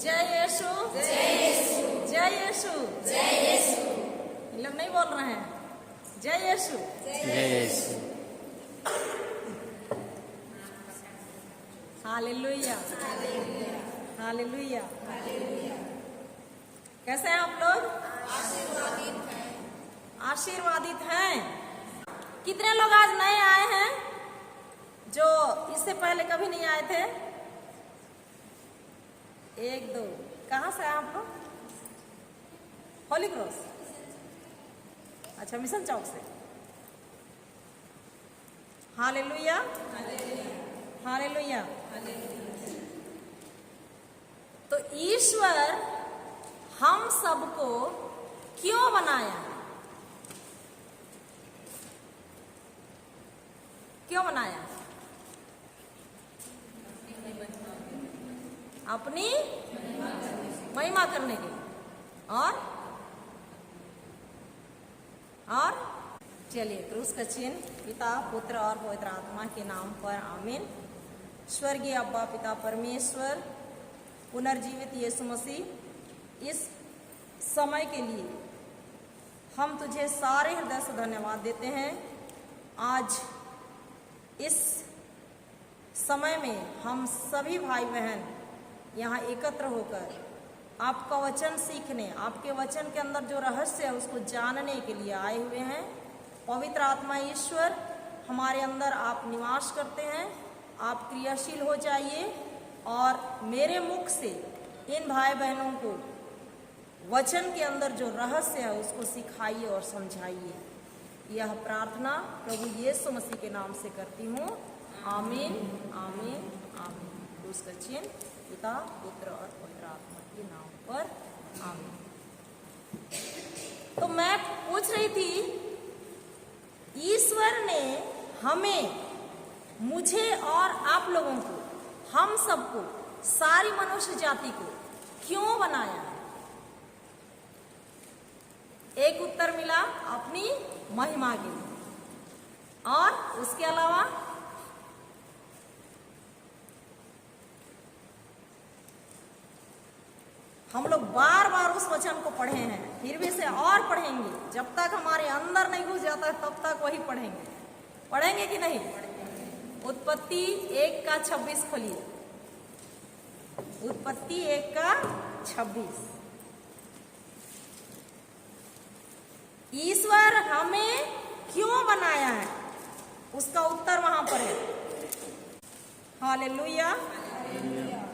जय यीशु, जय यीशु, जय यीशु, जय यीशु। ये लोग नहीं बोल रहे हैं जय यीशु, जय यीशु। Hallelujah, hallelujah. कैसे हैं आप लोग? आशीर्वादित हैं। कितने लोग आज नए आए हैं जो इससे पहले कभी नहीं आए थे? एक दो। कहाँ से आए आप लोग? होली क्रॉस। अच्छा, मिशन चौक से। Hallelujah, hallelujah. तो ईश्वर हम सबको क्यों बनाया? क्यों बनाया? अपनी महिमा करने के। और चलिए, क्रूस का चिन्ह पिता, पुत्र और पवित्र आत्मा के नाम पर आमीन। स्वर्गीय अब्बा पिता परमेश्वर, पुनर्जीवित यीशु मसीह, इस समय के लिए हम तुझे सारे हृदय से धन्यवाद देते हैं। आज इस समय में हम सभी भाई बहन यहाँ एकत्र होकर आपका वचन सीखने, आपके वचन के अंदर जो रहस्य है उसको जानने के लिए आए हुए हैं। पवित्र आत्मा ईश्वर, हमारे अंदर आप निवास करते हैं। आप क्रियाशील हो जाइए और मेरे मुख से इन भाई बहनों को वचन के अंदर जो रहस्य है उसको सिखाइए और समझाइए। यह प्रार्थना प्रभु यीशु मसीह के नाम से करती हूँ। आमीन, आमीन, आमीन। उसका चिन्ह पिता, पुत्र और पवित्र आत्मा के नाम पर आमीन। तो मैं पूछ रही थी, ईश्वर ने हमें, मुझे और आप लोगों को, हम सबको, सारी मनुष्य जाति को क्यों बनाया? एक उत्तर मिला, अपनी महिमा के लिए। और उसके अलावा हम लोग बार बार उस वचन को पढ़े हैं, फिर भी से और पढ़ेंगे। जब तक हमारे अंदर नहीं घुस जाता तब तक वही पढ़ेंगे। पढ़ेंगे कि नहीं? उत्पत्ति 1:26 खोलिए। उत्पत्ति 1:26। ईश्वर हमें क्यों बनाया है, उसका उत्तर वहां पर है। Hallelujah,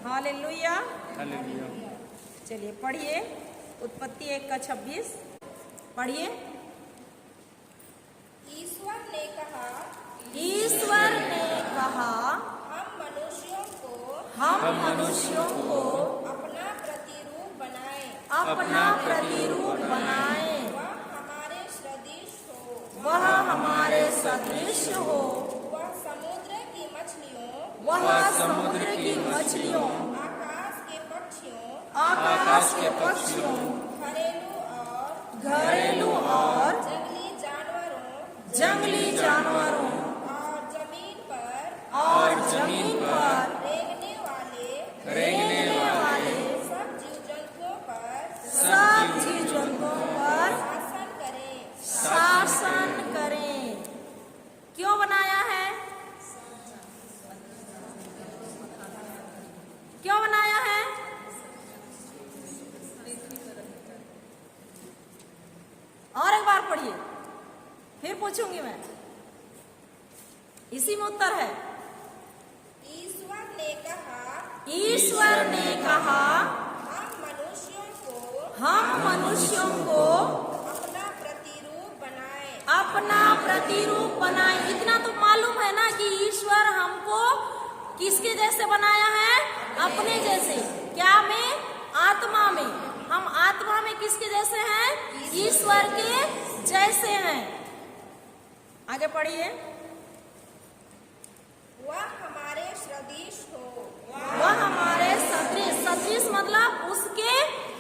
hallelujah, hallelujah. चलिए पढ़िए, उत्पत्ति 1:26 पढ़िए। ईश्वर ने कहा, ईश्वर ने कहा, हम मनुष्यों को अपना प्रतिरूप बनाएं, अपना प्रतिरूप बनाएं, वह हमारे सदृश हो, वह हमारे सदृश हो, वह समुद्र की मछलियों, वह समुद्र की मछलियों, आकाश के पक्षियों, आकाश के पक्षियों, घरेलू और जंगली जानवरों और और जमीन पर रेंगने वाले सब जीव जंतुओं पर शासन करें। क्यों बनाया है? क्यों बनाया है? और एक बार पढ़िए, फिर पूछूंगी मैं। इसी में उत्तर है। ईश्वर ने कहा, हम मनुष्यों को अपना प्रतिरूप बनाएं, अपना प्रतिरूप बनाए। इतना तो मालूम है ना कि ईश्वर हमको किसके जैसे बनाया है? अपने जैसे। क्या में? आत्मा में। हम आत्मा में किसके जैसे हैं? ईश्वर के जैसे हैं। आगे पढ़िए। वह हमारे सदृश हो, वह हमारे सदृश, सदृश मतलब उसके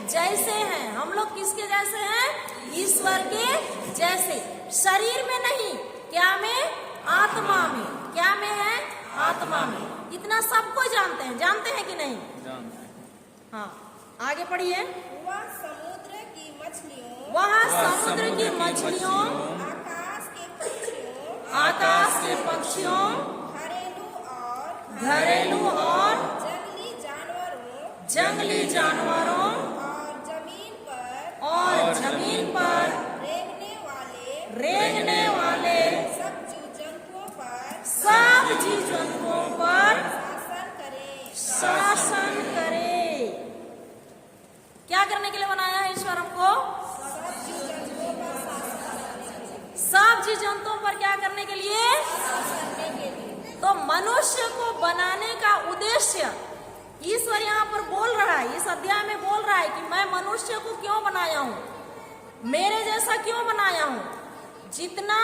जैसे हैं। हम लोग किसके जैसे हैं? ईश्वर के जैसे। शरीर में नहीं, क्या में? आत्मा में। क्या में है? आत्मा में। इतना सबको जानते हैं कि नहीं? जानते हैं। हाँ, आगे पढ़िए। वह समुद्र की मछलियों, वह समुद्र की मछलियों, आकाश के आकाश के पक्षियों, पक्षियों, घरेलू घरेलू और और जंगली जानवरों जंगली जानवरों और जमीन पर रेंगने वाले सब जीव-जंतुओं पर सब जीव जंतुओं पर शासन करे। शासन करे। क्या करने के लिए बनाया है ईश्वर हमको? सब जीव जंतुओं पर क्या करने के लिए? तो मनुष्य को बनाने का उद्देश्य ईश्वर यहाँ पर बोल रहा है, इस अध्याय में बोल रहा है कि मैं मनुष्य को क्यों बनाया हूँ, मेरे जैसा क्यों बनाया हूँ। जितना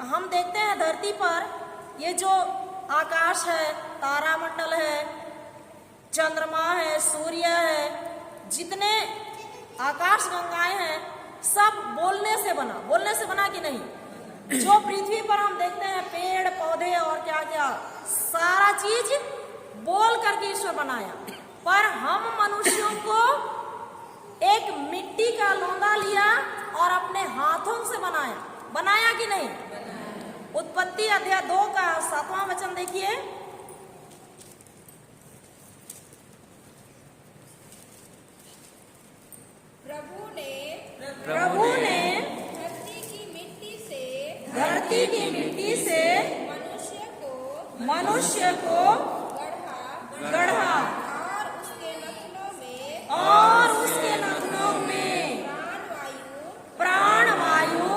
हम देखते हैं धरती पर, ये जो आकाश है, तारामंडल है, चंद्रमा है, सूर्य है, जितने आकाश गंगाएं हैं, सब बोलने से बना। बोलने से बना कि नहीं? जो पृथ्वी पर हम देखते हैं पेड़ पौधे और क्या क्या सारा चीज बोल करके ईश्वर बनाया, पर हम मनुष्यों को एक मिट्टी का लोंदा लिया और अपने हाथों से बनाया। बनाया कि नहीं? उत्पत्ति अध्याय 2 का 7वां वचन देखिए। प्रभु ने धरती की मिट्टी से मनुष्य को गढ़ा और उसके नथनों में प्राण वायु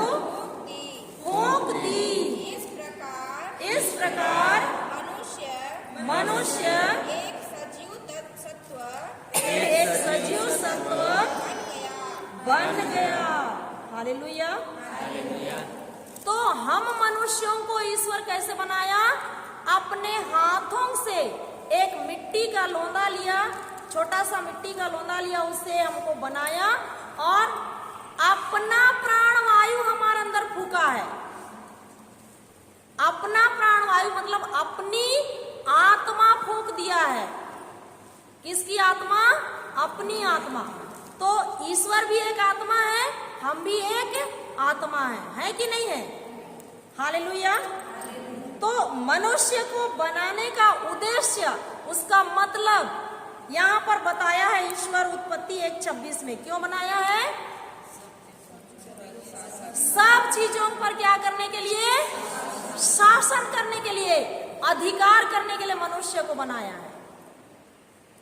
फूंक दी। इस प्रकार मनुष्य एक सजीव सत्व बन गया। हालेलुया। तो हम मनुष्यों को ईश्वर कैसे बनाया? अपने हाथों से एक मिट्टी का लोंदा लिया, छोटा सा मिट्टी का लोंदा लिया, उससे हमको बनाया और अपना प्राण वायु हमारे अंदर फूका है। अपना प्राण वायु मतलब अपनी आत्मा फूक दिया है। किसकी आत्मा? अपनी आत्मा। तो ईश्वर भी एक आत्मा है, हम भी एक आत्मा है कि नहीं है? हालेलुया। तो मनुष्य को बनाने का उद्देश्य, उसका मतलब यहाँ पर बताया है ईश्वर उत्पत्ति 1:26 में। क्यों बनाया है? सब चीजों पर क्या करने के लिए? शासन करने के लिए, अधिकार करने के लिए मनुष्य को बनाया है।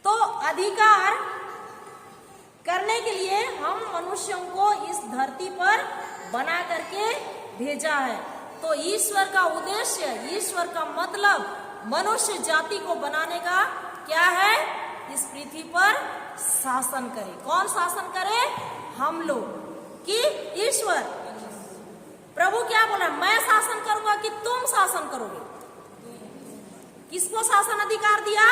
तो अधिकार करने के लिए हम मनुष्यों को इस धरती पर बना करके भेजा है। तो ईश्वर का उद्देश्य, ईश्वर का मतलब मनुष्य जाति को बनाने का क्या है? इस पृथ्वी पर शासन करे। कौन शासन करे? हम लोग कि ईश्वर। प्रभु क्या बोला? मैं शासन करूंगा कि तुम शासन करोगे? किसको शासन अधिकार दिया?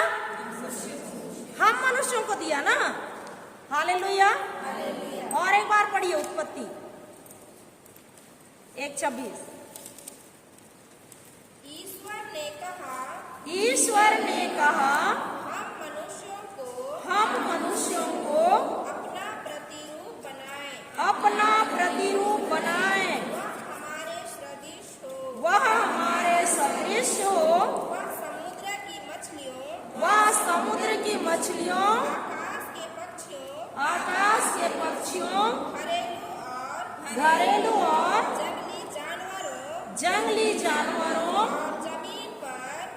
हम मनुष्यों को दिया ना। हालेलुया। और एक बार पढ़िए उत्पत्ति 1:26। ईश्वर ने कहा हम मनुष्यों को अपना प्रतिरूप बनाएं, वह हमारे सदृश हो, वह समुद्र की मछलियों, आकाश के पक्षियों, घरेलू और जंगली जानवरों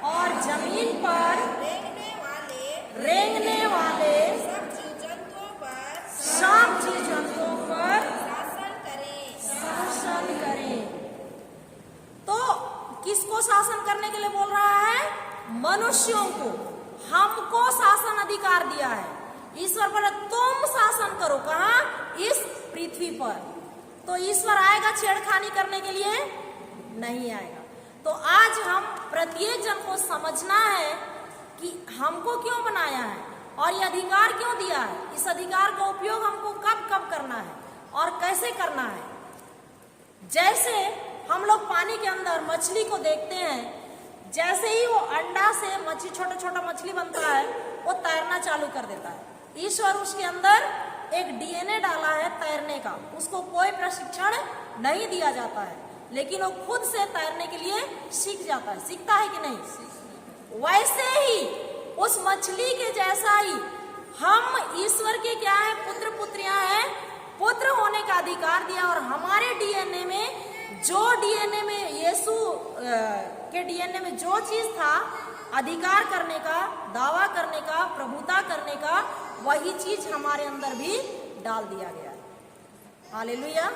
और जमीन पर रेंगने वाले सब जीव जंतुओं पर शासन करें। तो किसको शासन करने के लिए बोल रहा है? मनुष्यों को। हमको शासन अधिकार दिया है। ईश्वर बोला तुम शासन करो। कहाँ? इस पृथ्वी पर। तो ईश्वर आएगा छेड़खानी करने के लिए? नहीं आएगा। तो आज हम प्रत्येक जन को समझना है कि हमको क्यों बनाया है और ये अधिकार क्यों दिया है। इस अधिकार का उपयोग हमको कब कब करना है और कैसे करना है। जैसे हम लोग पानी के अंदर मछली को देखते हैं, जैसे ही वो अंडा से मछली, छोटा छोटा मछली बनता है, वो तैरना चालू कर देता है। ईश्वर उसके अंदर एक डीएनए डाला है तैरने का, उसको कोई प्रशिक्षण नहीं दिया जाता है, लेकिन वो खुद से तैरने के लिए सीख जाता है। सीखता है कि नहीं? वैसे ही उस मछली के जैसा ही हम ईश्वर के क्या है? पुत्र पुत्रियां हैं। पुत्र होने का अधिकार दिया, और हमारे डीएनए में यीशु के डीएनए में जो चीज था अधिकार करने का, दावा करने का, प्रभुता करने का, वही चीज हमारे अंदर भी डाल दिया गया है। Hallelujah,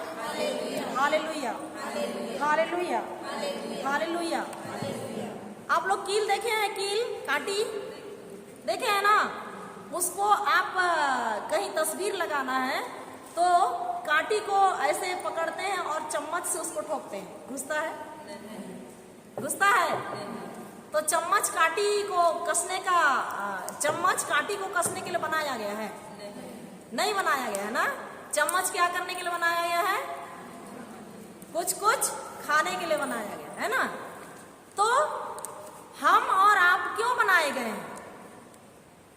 hallelujah, hallelujah, hallelujah. आप लोग कील देखे हैं? कील, काटी देखे हैं ना? उसको आप कहीं तस्वीर लगाना है तो काटी को ऐसे पकड़ते हैं और चम्मच से उसको ठोकते हैं। घुसता है? घुसता है? तो चम्मच काटी को कसने के लिए बनाया गया है? नहीं बनाया गया है ना? चम्मच क्या करने के लिए बनाया गया है? कुछ खाने के लिए बनाया गया है ना? तो हम और आप क्यों बनाए गए हैं?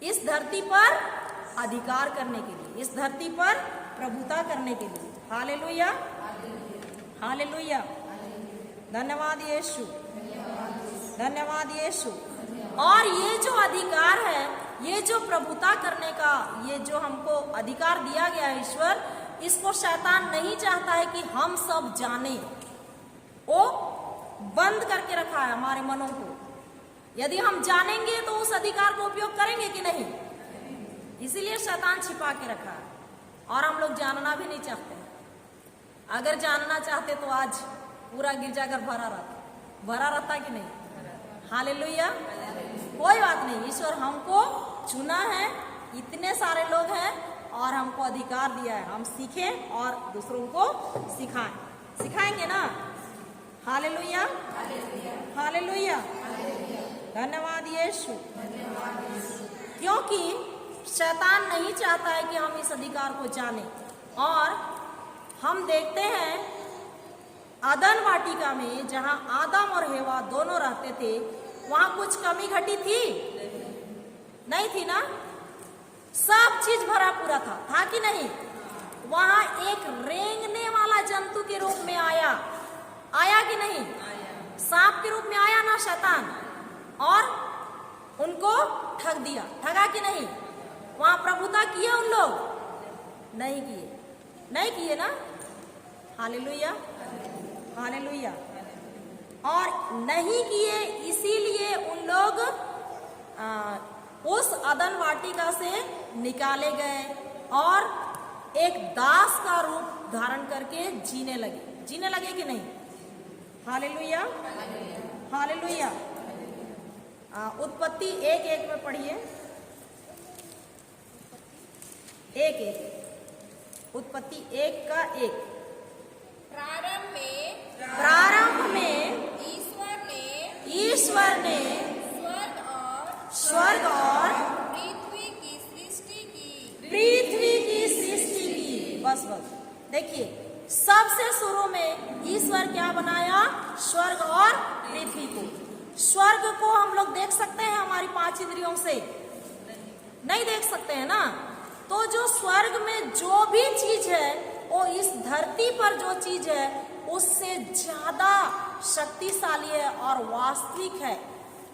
इस धरती पर अधिकार करने के लिए, इस धरती पर प्रभुता करने के लिए। Hallelujah, hallelujah. धन्यवाद यीशु, धन्यवाद यीशु। और ये जो अधिकार है, ये जो प्रभुता करने का, ये जो हमको अधिकार दिया गया है ईश्वर, इसको शैतान नहीं चाहता है कि हम सब जाने। वो बंद करके रखा है हमारे मनों को। यदि हम जानेंगे तो उस अधिकार को उपयोग करेंगे कि नहीं? इसीलिए शैतान छिपा के रखा है, और हम लोग जानना भी नहीं चाहते। अगर जानना चाहते तो आज पूरा गिरजाघर भरा रहता कि नहीं? हालेलुया। कोई बात नहीं, ईश्वर हमको चुना है, इतने सारे लोग हैं, और हमको अधिकार दिया है हम सीखें और दूसरों को सिखाएंगे ना? Hallelujah, hallelujah. धन्यवाद यीशु। क्योंकि शैतान नहीं चाहता है कि हम इस अधिकार को जाने। और हम देखते हैं अदन वाटिका में, जहां आदम और हेवा दोनों रहते थे, वहां कुछ कमी घटी थी? नहीं थी ना? सब चीज भरा पूरा था कि नहीं? वहां एक रेंगने वाला जंतु के रूप में आया कि नहीं? सांप के रूप में आया ना शैतान, और उनको ठग दिया। ठगा कि नहीं? वहां प्रभुता किए उन लोग? नहीं किए ना? Hallelujah, hallelujah. और नहीं किए, इसीलिए उन लोग उस अदन वाटिका से निकाले गए और एक दास का रूप धारण करके जीने लगे कि नहीं? Hallelujah, hallelujah. उत्पत्ति 1:1 में पढ़िए। 1:1, उत्पत्ति 1:1। प्रारंभ में ईश्वर ने स्वर्ग और पृथ्वी की सृष्टि की। बस देखिए, सबसे शुरू में ईश्वर क्या बनाया? स्वर्ग और पृथ्वी को। स्वर्ग को हम लोग देख सकते हैं हमारी 5 इंद्रियों से? नहीं देख सकते हैं ना? तो जो स्वर्ग में जो भी चीज है, वो इस धरती पर जो चीज है उससे ज्यादा शक्तिशाली है और वास्तविक है।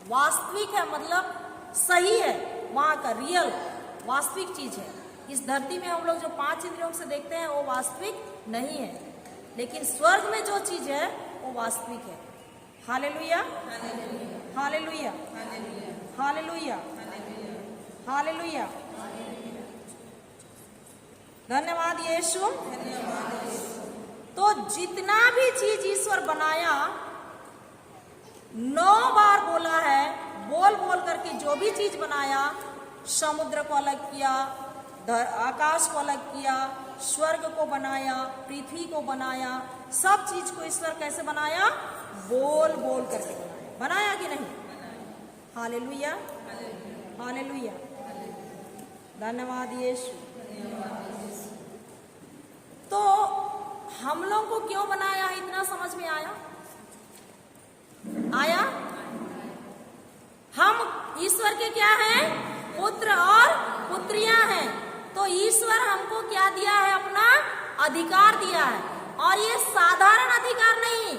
वास्तविक है मतलब सही है, वहां का रियल वास्तविक चीज है। इस धरती में हम लोग जो 5 इंद्रियों से देखते हैं वो वास्तविक नहीं है, लेकिन स्वर्ग में जो चीज है वो वास्तविक है। Hallelujah, hallelujah, hallelujah, hallelujah. धन्यवाद यीशु। तो जितना भी चीज ईश्वर बनाया, 9 बार बोला है, बोल करके जो भी चीज बनाया, समुद्र को अलग किया, आकाश को अलग किया, स्वर्ग को बनाया, पृथ्वी को बनाया, सब चीज को ईश्वर कैसे बनाया? बोल करके बनाया कि नहीं? Hallelujah, hallelujah. धन्यवाद यीशु। तो हम लोग को क्यों बनाया? इतना समझ में आया? हम ईश्वर के क्या हैं? पुत्र और पुत्रियां हैं। क्या दिया है? अपना अधिकार दिया है। और ये साधारण अधिकार नहीं,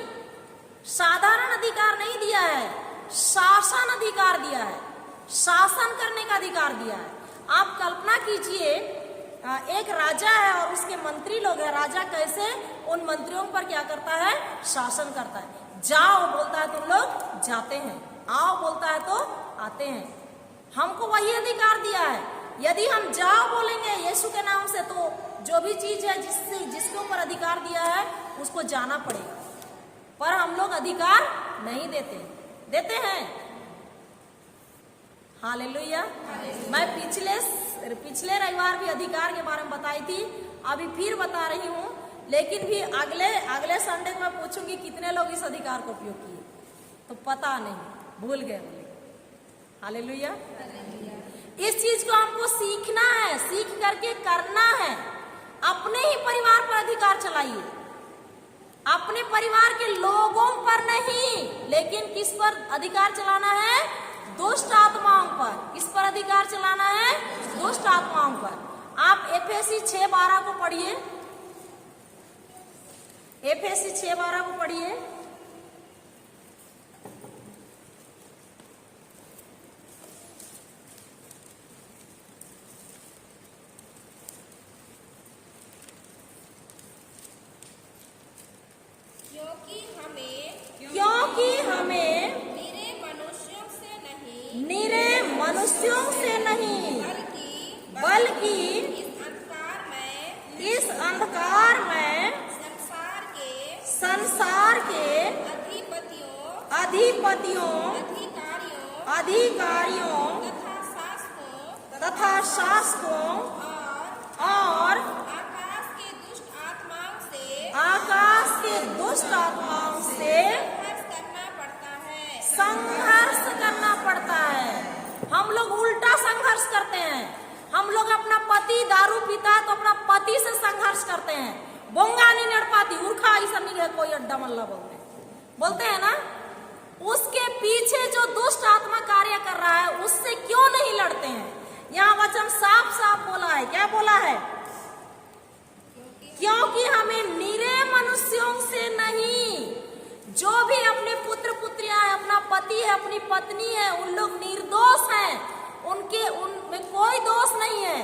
साधारण अधिकार नहीं दिया है, शासन अधिकार दिया है, शासन करने का अधिकार दिया है। आप कल्पना कीजिए, एक राजा है और उसके मंत्री लोग हैं। राजा कैसे उन मंत्रियों पर क्या करता है? शासन करता है। जाओ बोलता है तुम लोग जाते हैं, आओ बोलता है तो आते हैं। हमको वही अधिकार दिया है। यदि हम जाओ बोलेंगे यीशु के नाम से, तो जो भी चीज है जिसके ऊपर अधिकार दिया है उसको जाना पड़ेगा। पर हम लोग अधिकार नहीं देते हैं। हालेलुया। मैं पिछले रविवार भी अधिकार के बारे में बताई थी, अभी फिर बता रही हूँ। लेकिन भी अगले संडे को मैं पूछूंगी कितने लोग इस अधिकार को उपयोग किए, तो पता नहीं, भूल गए बोले। हालेलुया। इस चीज को हमको सीखना है, सीख करके करना है। अपने ही परिवार पर अधिकार चलाइए, अपने परिवार के लोगों पर नहीं, लेकिन किस पर अधिकार चलाना है? दुष्ट आत्माओं पर। किस पर अधिकार चलाना है? दुष्ट आत्माओं पर। आप एफएसी 6:12 को पढ़िए, एफएसी 6:12 को पढ़िए। क्योंकि हमें निरे मनुष्यों से नहीं, बल्कि इस अंधकार में संसार के अधिपतियों, अधिकारियों तथा शासकों और आकाश के दुष्ट आत्माओं से संघर्ष करना पड़ता है। हम लोग उल्टा संघर्ष करते हैं। हम लोग अपना पति दारू पीता है तो अपना पति से संघर्ष करते हैं। बोंगा नहीं नड़ पाती, उर्खा ऐसा नहीं है, कोई अड्डा मल्ला बोलते हैं ना। उसके पीछे जो दुष्ट आत्मा कार्य कर रहा है उससे क्यों नहीं लड़ते हैं? यहाँ वचन साफ साफ बोला है। क्या बोला है? क्योंकि हमें निरे मनुष्यों से नहीं, जो भी अपने पुत्र पुत्रियां हैं, अपना पति है, अपनी पत्नी है, उन लोग निर्दोष हैं, उनमें कोई दोष नहीं है।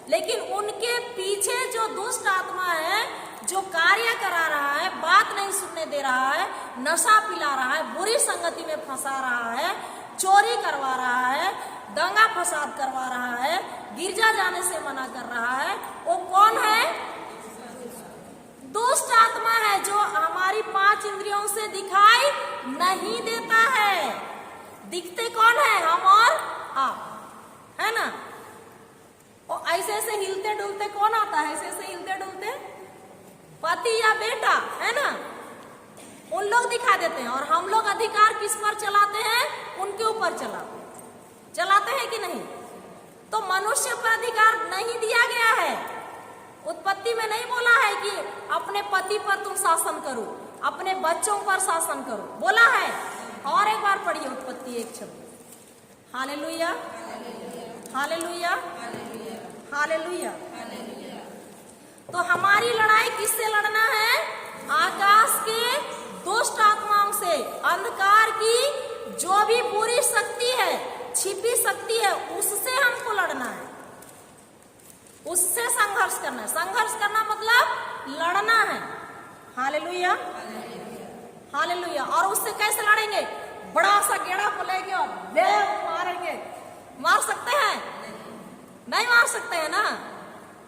लेकिन उनके पीछे जो दुष्ट आत्मा है, जो कार्य करा रहा है, बात नहीं सुनने दे रहा है, नशा पिला रहा है, बुरी संगति में फंसा रहा है, चोरी करवा रहा है, दंगा फसाद करवा रहा है, गिरजा जाने से मना कर रहा है, वो कौन है? दुष्ट आत्मा है, जो हमारी 5 इंद्रियों से दिखाई नहीं देता है। दिखते कौन है? हम और आप, है ना। और ऐसे हिलते डुलते कौन आता है? ऐसे हिलते डुलते पति या बेटा, है ना, उन लोग दिखा देते हैं। और हम लोग अधिकार किस पर चलाते हैं? उनके ऊपर चलाते हैं कि नहीं? तो मनुष्य पर अधिकार नहीं दिया गया है। उत्पत्ति में नहीं बोला है कि अपने पति पर तुम शासन करो, अपने बच्चों पर शासन करो, बोला है। और एक बार पढ़िए उत्पत्ति 1:26। Hallelujah, hallelujah, hallelujah. तो हमारी लड़ाई किससे लड़ना है? आकाश के दुष्ट आत्माओं से। अंधकार की जो भी बुरी शक्ति है, छिपी शक्ति है, उससे हमको लड़ना है, उससे संघर्ष करना है। संघर्ष करना मतलब लड़ना है। Hallelujah, hallelujah. और उससे कैसे लड़ेंगे? बड़ा सा गेड़ा को लेके और मारेंगे। मार सकते हैं? नहीं मार सकते हैं ना।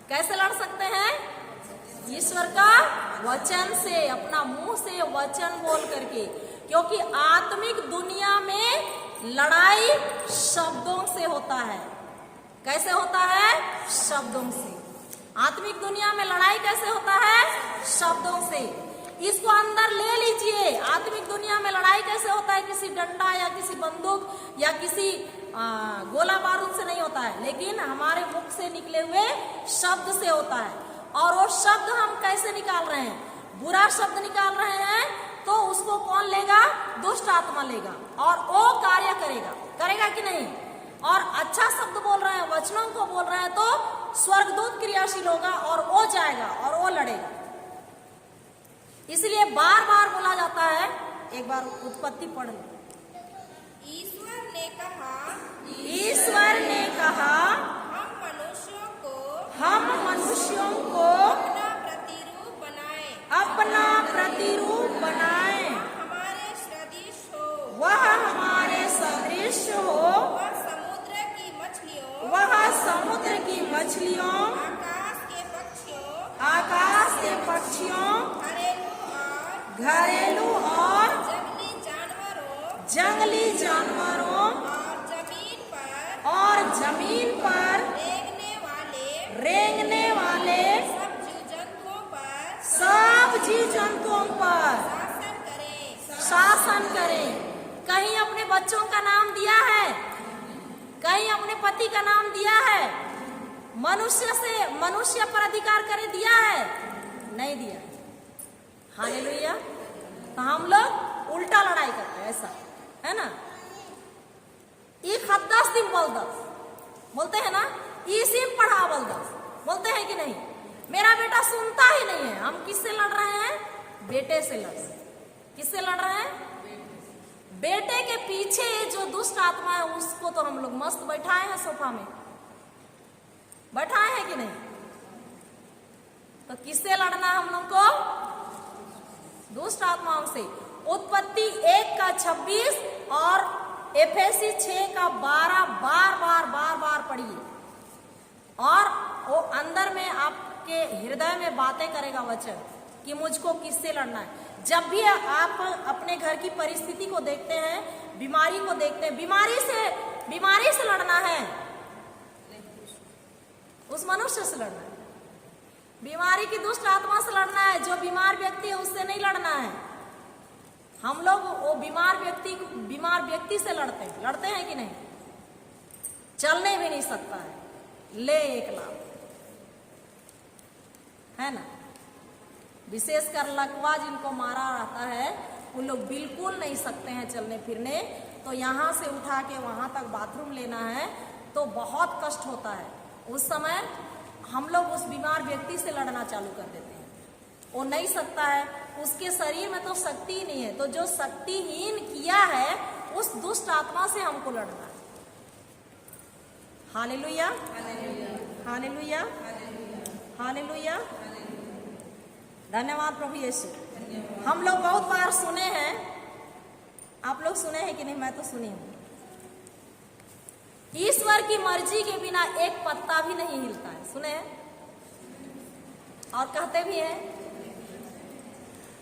कैसे लड़ सकते हैं? ईश्वर का वचन से, अपना मुंह से वचन बोल करके। क्योंकि आत्मिक दुनिया में लड़ाई शब्दों से होता है। कैसे होता है? शब्दों से। आत्मिक दुनिया में लड़ाई कैसे होता है? शब्दों से। इसको अंदर ले लीजिए। आत्मिक दुनिया में लड़ाई कैसे होता है? किसी डंडा या किसी बंदूक या किसी गोला बारूद से नहीं होता है, लेकिन हमारे मुख से निकले हुए शब्द से होता है। और वो शब्द हम कैसे निकाल रहे हैं? बुरा शब्द निकाल रहे हैं तो उसको कौन लेगा? दुष्ट आत्मा लेगा और वो कार्य करेगा कि नहीं? और अच्छा शब्द बोल रहे हैं, वचनों को बोल रहे हैं, तो स्वर्गदूत क्रियाशील होगा और वो जाएगा और वो लड़ेगा। इसलिए बार बार बोला जाता है, एक बार उत्पत्ति पढ़ लो। ईश्वर ने कहा, ईश्वर ने कहा, हम मनुष्यों को अपना प्रतिरूप बनाए, हमारे सदृश हो, वह हमारे सदृश हो, वह समुद्र की मछलियों, आकाश के पक्षियों, घरेलू और जंगली जानवरों और जमीन पर रेंगने वाले सब जीव जंतुओं पर शासन करें। कहीं अपने बच्चों का नाम दिया है, कहीं अपने पति का नाम दिया है, मनुष्य पर अधिकार करे दिया है? नहीं दिया। हालेलुया। तो हम लोग उल्टा लड़ाई करते हैं, ऐसा है ना। एक हद 10 दिन बोल 10 बोलते हैं ना, इसीम पढ़ा बोल 10 बोलते हैं कि नहीं। मेरा बेटा सुनता ही नहीं है। हम किससे लड़ रहे हैं? बेटे से लड़ रहे हैं। किससे लड़ रहे हैं? बेटे के पीछे जो दुष्ट आत्मा है उसको तो हम लोग मस्त बैठाए हैं, सोफा में बैठाए हैं कि नहीं। तो किससे लड़ना है हम लोग को? दुष्ट आत्माओं से। उत्पत्ति 1:26 और एफेसी 6:12 बार बार पढ़िए, और वो अंदर में आपके हृदय में बातें करेगा वचन कि मुझको किससे लड़ना है। जब भी आप अपने घर की परिस्थिति को देखते हैं, बीमारी को देखते हैं, बीमारी से लड़ना है, उस मनुष्य से लड़ना है। बीमारी की दुष्ट आत्मा से लड़ना है। जो बीमार व्यक्ति है उससे नहीं लड़ना है। हम लोग वो बीमार व्यक्ति से लड़ते हैं कि नहीं। चलने भी नहीं सकता है, ले 1 लाख, है ना। विशेषकर लकवा जिनको मारा रहता है, वो लोग बिल्कुल नहीं सकते हैं चलने फिरने। तो यहाँ से उठा के वहां तक बाथरूम लेना है तो बहुत कष्ट होता है। उस समय हम लोग उस बीमार व्यक्ति से लड़ना चालू कर देते हैं। वो नहीं सकता है, उसके शरीर में तो शक्ति ही नहीं है। तो जो शक्तिहीन किया है उस दुष्ट आत्मा से हमको लड़ना है। Hallelujah, hallelujah, hallelujah. धन्यवाद प्रभु यीशु। हम लोग बहुत बार सुने हैं, आप लोग सुने हैं कि नहीं? मैं तो सुनी हूं। ईश्वर की मर्जी के बिना एक पत्ता भी नहीं हिलता है, सुने हैं? और कहते भी हैं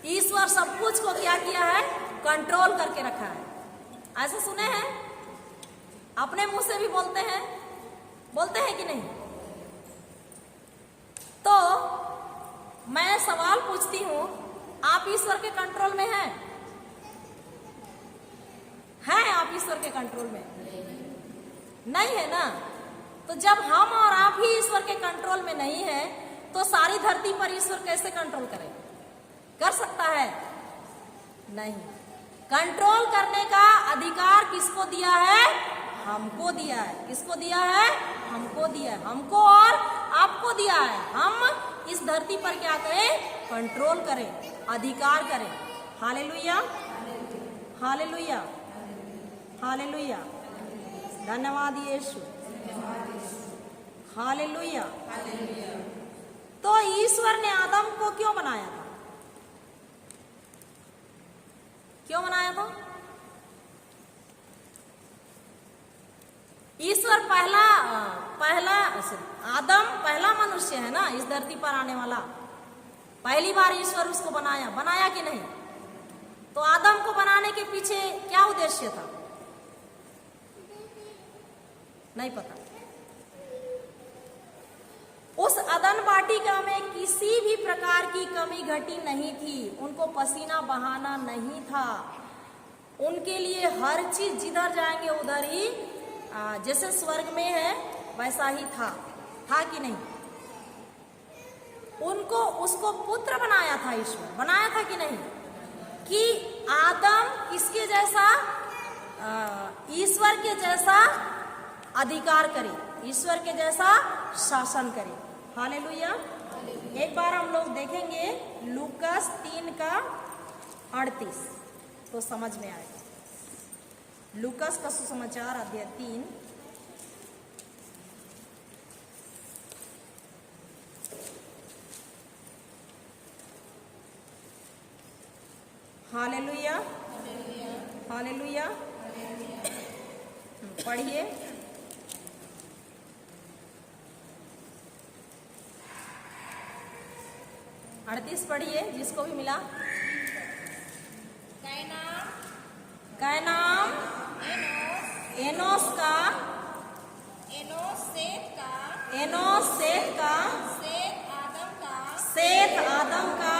ईश्वर सब कुछ को क्या किया है? कंट्रोल करके रखा है। ऐसे सुने हैं? अपने मुंह से भी बोलते हैं कि नहीं? तो मैं सवाल पूछती हूं, आप ईश्वर के कंट्रोल में हैं? आप ईश्वर के कंट्रोल में नहीं है ना। तो जब हम और आप ही ईश्वर के कंट्रोल में नहीं है तो सारी धरती पर ईश्वर कैसे कंट्रोल करे? कर सकता है? नहीं। कंट्रोल करने का अधिकार किसको दिया है? हमको दिया है। किसको दिया है? हमको दिया है। हमको और आपको दिया है। हम इस धरती पर क्या करें? कंट्रोल करें, अधिकार करें। Hallelujah, hallelujah, hallelujah. धन्यवाद यीशु। हालेलुया। तो ईश्वर ने आदम को क्यों बनाया था? क्यों बनाया था? ईश्वर आदम पहला मनुष्य है ना इस धरती पर आने वाला। पहली बार ईश्वर उसको बनाया कि नहीं? तो आदम को बनाने के पीछे क्या उद्देश्य था? नहीं पता। उस अदन वाटिका में किसी भी प्रकार की कमी घटी नहीं थी। उनको पसीना बहाना नहीं था। उनके लिए हर चीज जिधर जाएंगे उधर ही, जैसे स्वर्ग में है वैसा ही था कि नहीं? उसको पुत्र बनाया था, ईश्वर बनाया था कि नहीं? कि आदम किसके जैसा? ईश्वर के जैसा अधिकार करे, ईश्वर के जैसा शासन करे। हालेलुया। एक बार हम लोग देखेंगे लूकास 3:38 तो समझ में आएगा। लूकास का सुसमाचार अध्याय 3 हालेलुया हालेलुया। पढ़िए। अड़तीस पढ़िए, जिसको भी मिला। कैनाम एनोस का, एनोस सेत का, सेत आदम का,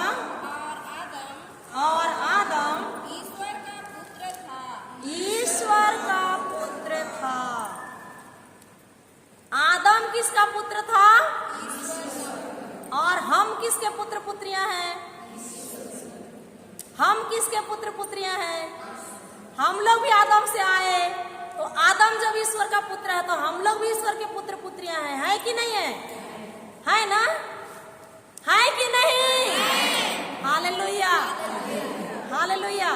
और आदम ईश्वर का पुत्र था। आदम किसका पुत्र था? और हम किसके पुत्र पुत्रियां हैं? हम किसके पुत्र पुत्रियां हैं? हम लोग भी आदम से आए, तो आदम जब ईश्वर का पुत्र है तो हम लोग भी ईश्वर के पुत्र पुत्रियां हैं। है कि नहीं है? है ना? है कि नहीं? Hallelujah hallelujah.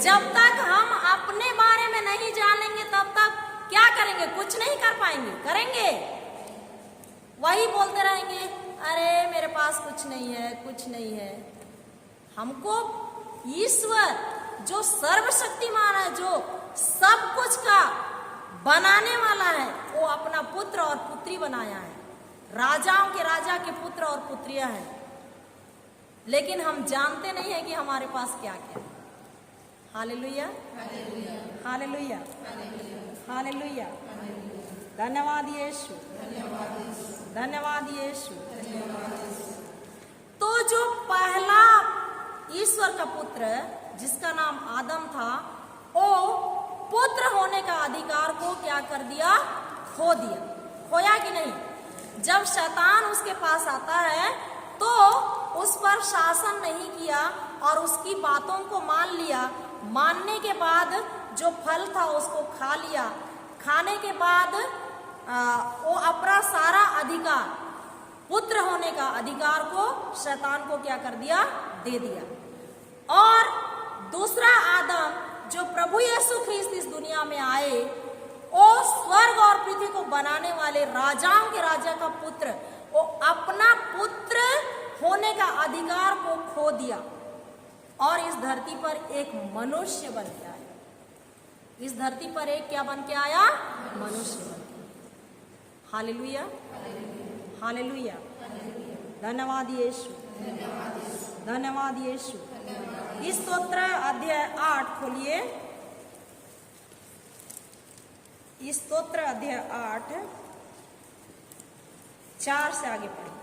जब तक हम अपने बारे में नहीं जानेंगे तब तक क्या करेंगे? कुछ नहीं कर पाएंगे। करेंगे? वही बोलते रहेंगे, अरे मेरे पास कुछ नहीं है, कुछ नहीं है। हमको ईश्वर जो सर्वशक्तिमान है, जो सब कुछ का बनाने वाला है, वो अपना पुत्र और पुत्री बनाया है। राजाओं के राजा के पुत्र और पुत्रियां हैं, लेकिन हम जानते नहीं है कि हमारे पास क्या क्या है। Hallelujah hallelujah hallelujah. धन्यवाद यीशु, धन्यवाद यीशु। तो जो पहला ईश्वर का पुत्र जिसका नाम आदम था, वो पुत्र होने का अधिकार को क्या कर दिया? खो दिया। खोया कि नहीं? जब शैतान उसके पास आता है तो उस पर शासन नहीं किया और उसकी बातों को मान लिया। मानने के बाद जो फल था उसको खा लिया। खाने के बाद वो अपना सारा अधिकार, पुत्र होने का अधिकार को शैतान को क्या कर दिया? दे दिया। और दूसरा आदम जो प्रभु यीशु ख्रीस्त इस दुनिया में आए, वो स्वर्ग और पृथ्वी को बनाने वाले राजाओं के राजा का पुत्र, वो अपना पुत्र होने का अधिकार को खो दिया और इस धरती पर एक मनुष्य बन के आया। इस धरती पर एक क्या बन के आया? मनुष्य बन के। Hallelujah hallelujah. धन्यवाद यीशु, धन्यवाद यीशु। इस स्तोत्र अध्याय 8 खोलिए। इस स्तोत्र अध्याय 8 4 से आगे पढ़िए।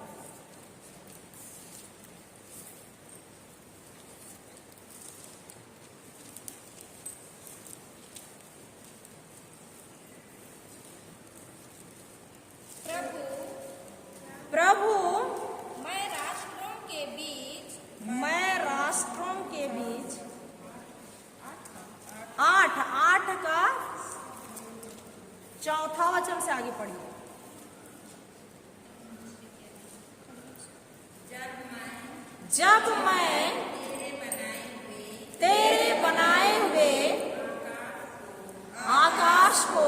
प्रभु मैं राष्ट्रों के बीच 8 का 4था वचन से आगे पढ़िए। जब मैं तेरे बनाए हुए आकाश को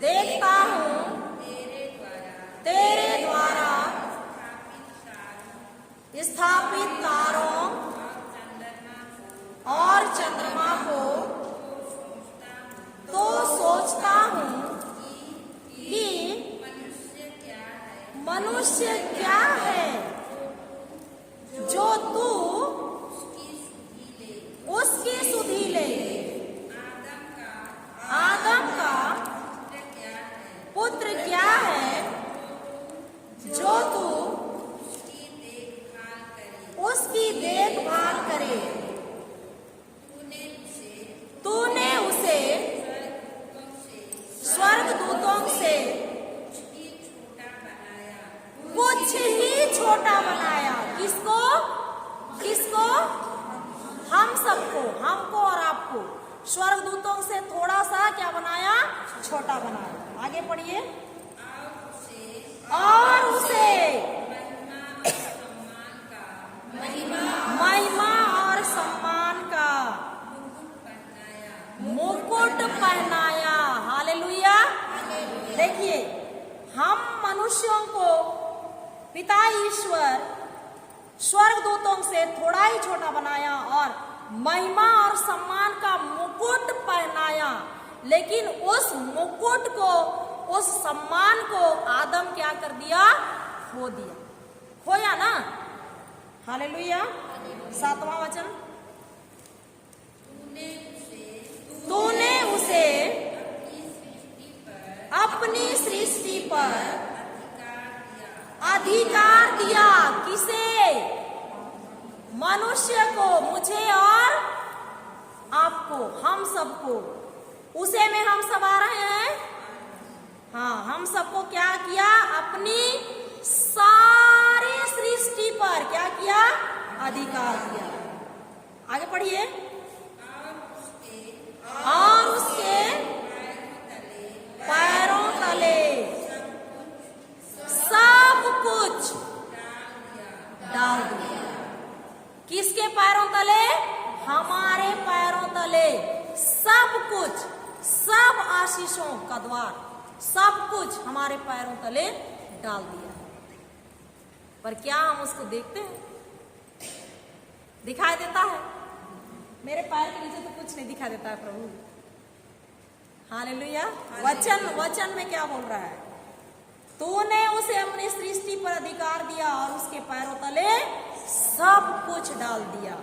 देखता हूँ, तेरे द्वारा स्थापित तारों और चंद्रमा को तो सोचता हूँ कि मनुष्य क्या है जो तू उसकी सुधि ले। आदम का पुत्र क्या है जो तू उसकी देखभाल करे। तूने उसे स्वर्गदूतों से कुछ ही छोटा बनाया। किसको? किसको? हम सबको, हमको और आपको स्वर्गदूतों से थोड़ा सा क्या बनाया? छोटा बनाया। आगे पढ़िए। और उसे महिमा और सम्मान का मुकुट पहनाया। हालेलुया। देखिए, हम मनुष्यों को पिता ईश्वर स्वर्गदूतों से थोड़ा ही छोटा बनाया और महिमा और सम्मान का मुकुट पहनाया, लेकिन उस मुकुट को, उस सम्मान को आदम क्या कर दिया? खो दिया। खोया ना। हालेलुया। 7वां वचन, तूने उसे अपनी सृष्टि पर अधिकार दिया। किसे? मनुष्य को, मुझे और आपको, हम सबको। उसे में हम सब आ रहे हैं। हाँ, हम सबको क्या किया? अपनी सारी सृष्टि पर क्या किया? अधिकार दिया। आगे पढ़िए। और उसके पैरों तले सब कुछ डाल दिया। किसके पैरों तले? हमारे पैरों तले सब कुछ, सब आशीषों का द्वार, सब कुछ हमारे पैरों तले डाल दिया। पर क्या हम उसको देखते हैं? दिखाई देता है? मेरे पैर के नीचे तो कुछ नहीं दिखाई देता है प्रभु। हालेलुया। वचन में क्या बोल रहा है? तूने उसे अपनी सृष्टि पर अधिकार दिया और उसके पैरों तले सब कुछ डाल दिया।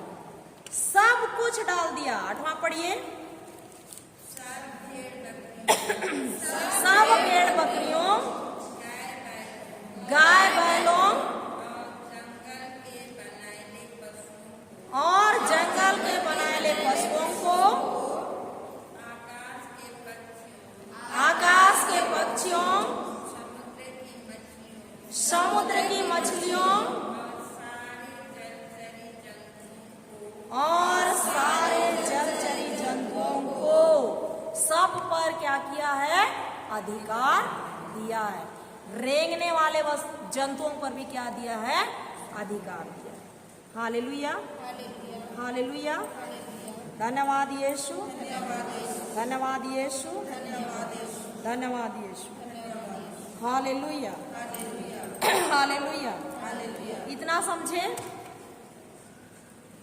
सब कुछ डाल दिया। 8वां पढ़िए। सब भेड़ बकरियों, गाय बैलों और जंगल के बनाए पशुओं को, आकाश के पक्षियों, समुद्र की मछलियों और सारे जलचरी जंतुओं को, सब पर क्या किया है? अधिकार दिया है। रेंगने वाले जंतुओं पर भी क्या दिया है? अधिकार दिया। हालेलुया। हालेलुया। धन्यवाद यीशु। धन्यवाद यीशु। धन्यवाद यीशु। हालेलुया। हालेलुया। इतना समझे?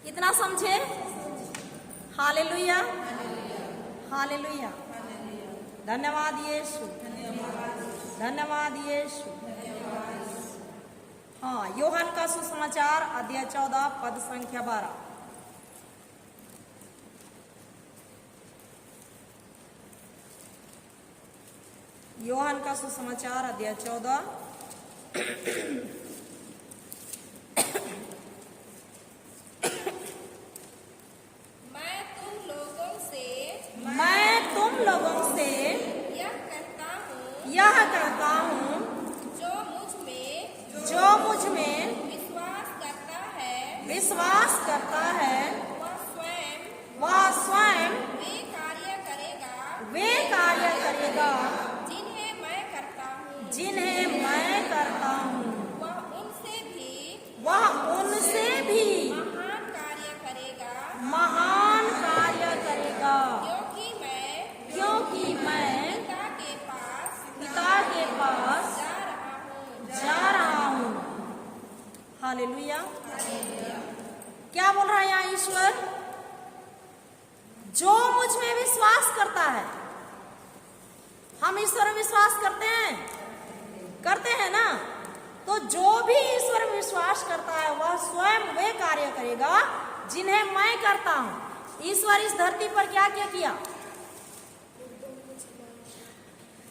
इतना समझे? हालेलुया। हालेलुया। धन्यवाद यीशु। धन्यवाद यीशु। हाँ, यूहन्ना का सुसमाचार अध्याय 14 पद संख्या 12। यूहन्ना का सुसमाचार अध्याय 14 मैं तुम लोगों से यह कहता हूँ जो मुझ में विश्वास करता है वह स्वयं वे कार्य करेगा जिन्हें मैं करता हूँ। वह उनसे भी महान कार्य करेगा, क्योंकि मैं पिता के पास जा रहा हूँ। हालेलुया। क्या बोल रहा है यहाँ ईश्वर? जो मुझ में विश्वास करता है। हम ईश्वर में विश्वास करते हैं ना? तो जो भी ईश्वर में विश्वास करता है वह स्वयं वे कार्य करेगा जिन्हें मैं करता हूं। ईश्वर इस धरती पर क्या क्या किया?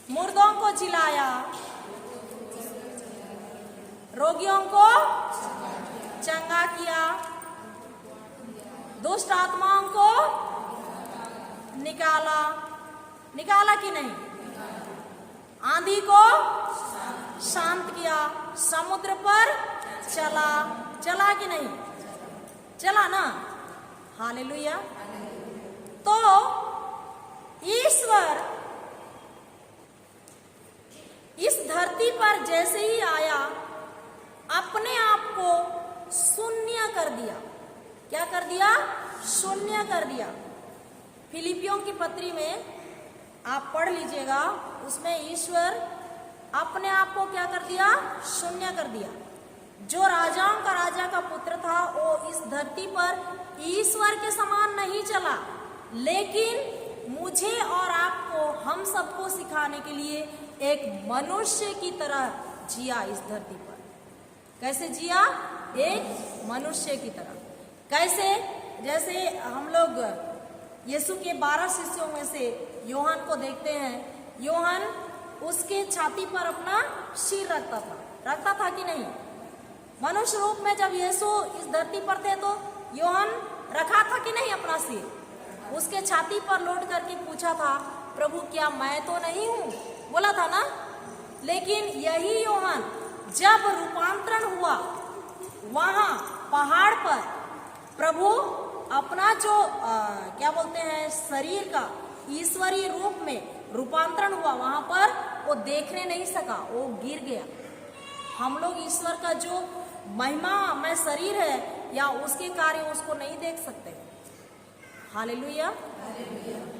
मुर्दों को जिलाया, रोगियों को चंगा किया, दुष्ट आत्माओं को निकाला कि नहीं? आंधी को शांत किया, समुद्र पर चला कि नहीं? चला ना। हालेलुया। इस धरती पर जैसे ही आया अपने आप को शून्य कर दिया। क्या कर दिया? शून्य कर दिया। फिलिपियों की पत्री में आप पढ़ लीजिएगा, उसमें ईश्वर अपने आप को क्या कर दिया? शून्य कर दिया। जो राजाओं का राजा का पुत्र था वो इस धरती पर ईश्वर के समान नहीं चला, लेकिन मुझे और आपको, हम सबको सिखाने के लिए एक मनुष्य की तरह जिया इस धरती पर। कैसे जिया? एक मनुष्य की तरह। कैसे? जैसे हम लोग यीशु के 12 शिष्यों में से योहन को देखते हैं। योहन उसके छाती पर अपना सिर रखता था कि नहीं? मनुष्य रूप में जब यीशु इस धरती पर थे तो योहन रखा था कि नहीं अपना सिर? उसके छाती पर लोट करके पूछा था, प्रभु क्या मैं तो नहीं हूं? बोला था ना। लेकिन यही योहन जब रूपांतरण हुआ वहां पहाड़ पर, प्रभु अपना जो क्या बोलते हैं शरीर का ईश्वरीय रूप में रूपांतरण हुआ, वहां पर वो देखने नहीं सका, वो गिर गया। हम लोग ईश्वर का जो महिमा में शरीर है या उसके कार्य उसको नहीं देख सकते। Hallelujah,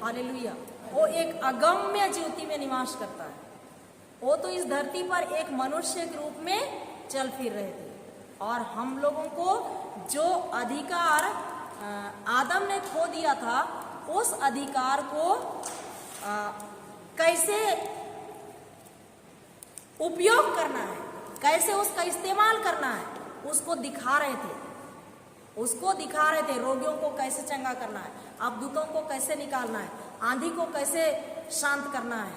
hallelujah. वो एक अगम्य ज्योति में निवास करता है। वो तो इस धरती पर एक मनुष्य के रूप में चल फिर रहे थे, और हम लोगों को जो अधिकार आदम ने खो दिया था, उस अधिकार को कैसे उपयोग करना है, कैसे उसका इस्तेमाल करना है, उसको दिखा रहे थे। उसको दिखा रहे थे। रोगियों को कैसे चंगा करना है, अबदूतों को कैसे निकालना है, आंधी को कैसे शांत करना है,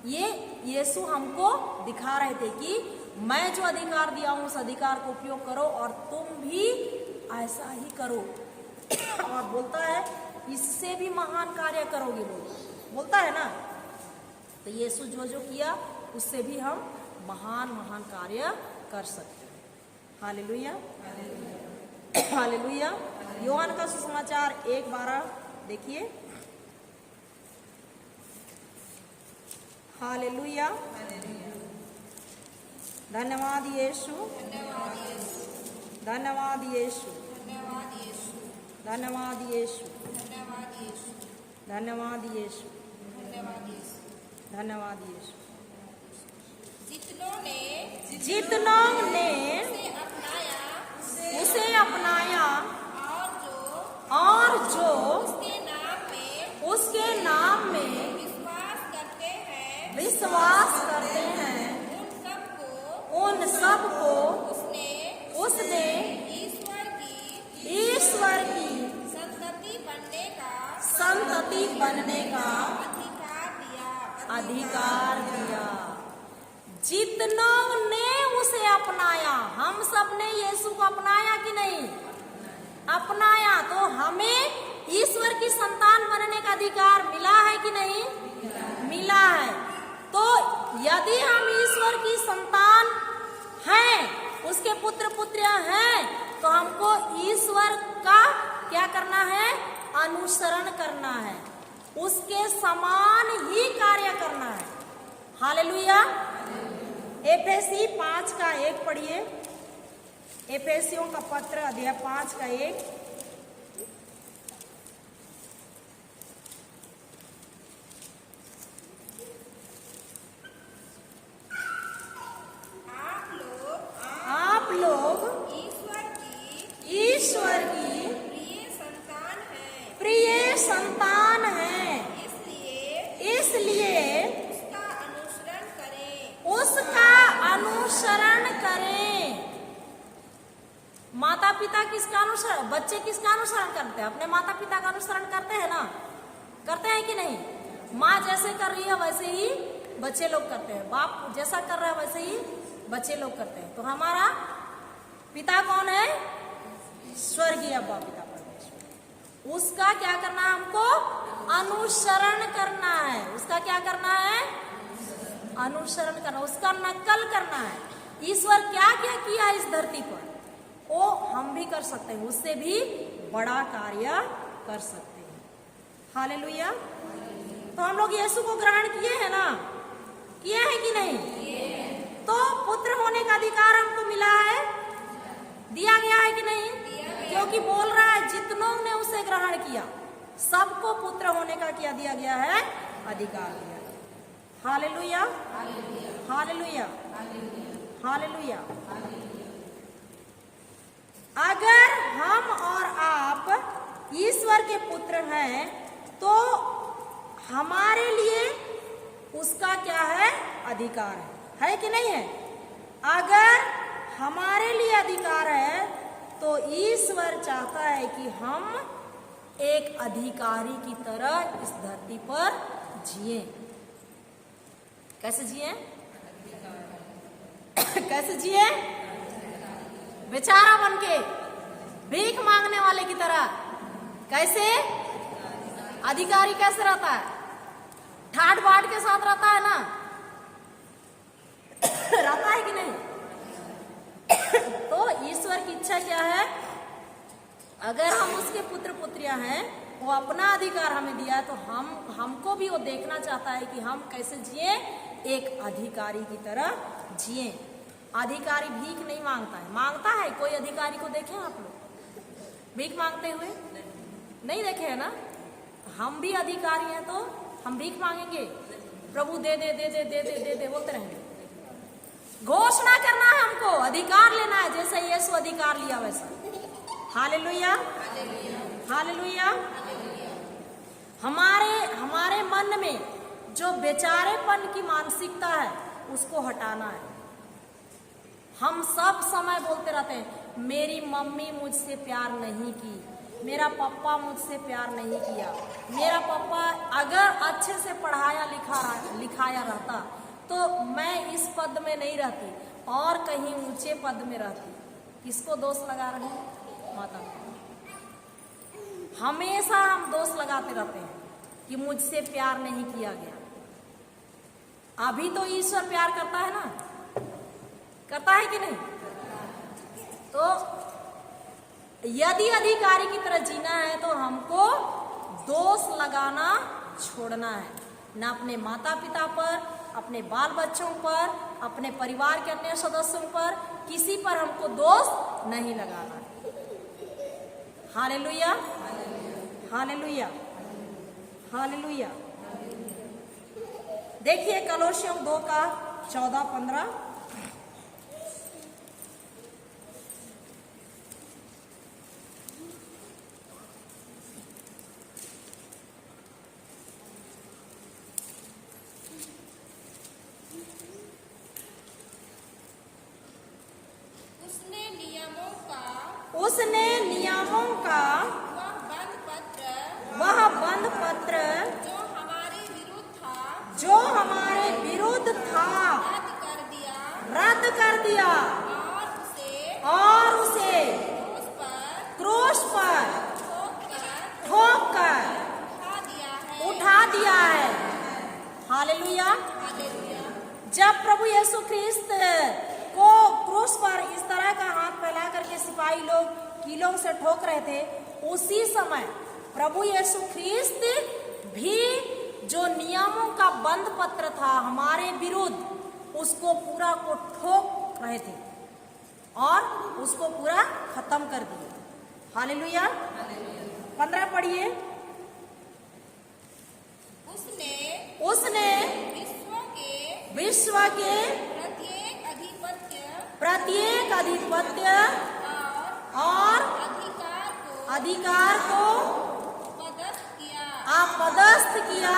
ये यीशु हमको दिखा रहे थे कि मैं जो अधिकार दिया हूं उस अधिकार को उपयोग करो और तुम भी ऐसा ही करो। और बोलता है इससे भी महान कार्य करोगे, बोलता है ना। तो यीशु जो जो किया उससे भी हम महान महान कार्य कर सकते हैं। Hallelujah, hallelujah. योहान का सुसमाचार 1:12 देखिए। हालेलुया, धन्यवाद यीशु, धन्यवाद यीशु, धन्यवाद यीशु, धन्यवाद यीशु, धन्यवाद यीशु। जितनों ने उसे अपनाया और जो उसके नाम में विश्वास करते हैं उन सबको उसने ईश्वर की संतति बनने का अधिकार दिया। जितनों ने उसे अपनाया, हम सब ने यीशु को अपनाया कि नहीं? अपनाया। तो हमें ईश्वर की संतान बनने का अधिकार मिला है कि नहीं? मिला है। तो यदि हम ईश्वर की संतान हैं, उसके पुत्र पुत्रियां हैं, तो हमको ईश्वर का क्या करना है? अनुसरण करना है, उसके समान ही कार्य करना है। हालेलुया। एफेसी 5:1 पढ़िए। एफेसियों का पत्र अध्याय 5:1। आप लोग ईश्वर की प्रिय संतान हैं, इसलिए उसका अनुसरण करें। माता पिता किसका अनुसरण, बच्चे किसका अनुसरण करते हैं? अपने माता पिता का अनुसरण करते हैं ना? करते हैं कि नहीं? माँ जैसे कर रही है वैसे ही बच्चे लोग करते हैं, बाप जैसा कर रहा है वैसे ही बच्चे लोग करते हैं। तो हमारा पिता कौन है? स्वर्गीय अब्बा पिता परमेश्वर। उसका क्या करना है? हमको अनुसरण करना है। उसका क्या करना है? अनुसरण करना, उसका नकल करना है। ईश्वर क्या क्या किया इस धरती पर, वो हम भी कर सकते हैं, उससे भी बड़ा कार्य कर सकते हैं। हालेलुया। तो हम लोग यीशु को ग्रहण किए हैं ना? किए हैं कि नहीं? तो पुत्र होने का अधिकार हमको मिला है, दिया गया है कि नहीं? क्योंकि बोल रहा है जितनों ने उसे ग्रहण किया सबको पुत्र होने का क्या दिया गया है? अधिकार दिया गया। Hallelujah, hallelujah, hallelujah. अगर हम और आप ईश्वर के पुत्र हैं तो हमारे लिए उसका क्या है? अधिकार है कि नहीं है? अगर हमारे लिए अधिकार है तो ईश्वर चाहता है कि हम एक अधिकारी की तरह इस धरती पर जिए। कैसे जिए? कैसे जिए? बेचारा बनके, भीख मांगने वाले की तरह। कैसे? अधिकारी कैसे रहता है? ठाट बाट के साथ रहता है ना? रहता है कि नहीं? तो ईश्वर की इच्छा क्या है? अगर हम उसके पुत्र पुत्रियां हैं, वो अपना अधिकार हमें दिया है तो हमको भी वो देखना चाहता है कि हम कैसे जिए, एक अधिकारी की तरह जिए। अधिकारी भीख नहीं मांगता है। मांगता है कोई अधिकारी को देखे आप लोग भीख मांगते हुए? नहीं देखे है ना? हम भी अधिकारी हैं तो हम भीख मांगेंगे? प्रभु दे दे दे दे दे दे दे दे बोलते रहेंगे। घोषणा करना है हमको, अधिकार लेना है, जैसे यीशु अधिकार लिया वैसा। Hallelujah, hallelujah. हमारे मन में जो बेचारेपन की मानसिकता है उसको हटाना है। हम सब समय बोलते रहते हैं मेरी मम्मी मुझसे प्यार नहीं की, मेरा पापा मुझसे प्यार नहीं किया, मेरा पापा अगर अच्छे से पढ़ाया लिखाया रहता तो मैं इस पद में नहीं रहती और कहीं ऊंचे पद में रहती। किसको दोष लगा रहे हैं? माता। हमेशा हम दोष लगाते रहते हैं कि मुझसे प्यार नहीं किया गया। अभी तो ईश्वर प्यार करता है ना? करता है कि नहीं? तो यदि अधिकारी की तरह जीना है तो हमको दोष लगाना छोड़ना है, ना अपने माता पिता पर, अपने बाल बच्चों पर, अपने परिवार के अन्य सदस्यों पर, किसी पर हमको दोष नहीं लगाना। Hallelujah, hallelujah, hallelujah. देखिए कलोसियों 2 का 14-15। उसने नियमों का वह बंध पत्र जो हमारे विरुद्ध था रद्द कर दिया और उसे क्रूस पर ठोक कर उठा दिया है। हालेलुया। जब प्रभु यीशु ख्रिस्त को क्रूस पर इस तरह का हाथ फैला करके सिपाही लोग कीलों से ठोक रहे थे, उसी समय प्रभु यीशु ख्रिस्त भी जो नियमों का बंध पत्र था हमारे विरुद्ध, उसको पूरा को ठोक रहे थे और उसको पूरा खत्म कर दिया। हालेलुया। 15 पढ़िए। उसने विश्व के प्रत्येक अधिपत्य और अधिकार को अपदस्थ किया।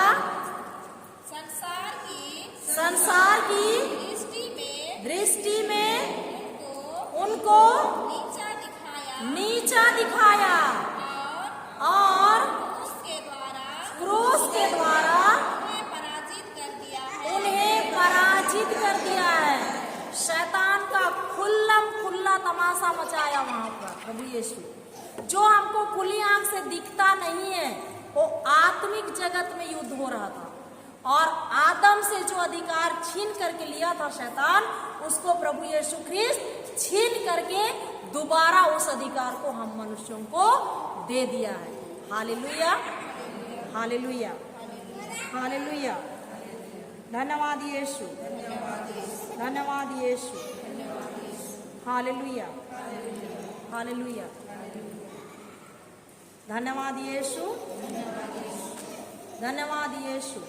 संसार की दृष्टि में उनको नीचा दिखाया और क्रूस के द्वारा उन्हें पराजित कर दिया है। शैतान का खुल्ला तमाशा मचाया वहां पर प्रभु यीशु। जो हमको खुली आंख से दिखता नहीं है, वो आत्मिक जगत में युद्ध हो रहा था और आदम से जो अधिकार छीन करके लिया था शैतान, उसको प्रभु यीशु ख्रिस्त छीन करके दोबारा उस अधिकार को हम मनुष्यों को दे दिया है। Hallelujah, hallelujah, hallelujah. धन्यवाद यीशु। धन्यवाद यीशु। Hallelujah, hallelujah. धन्यवाद यीशु, धन्यवाद यीशु।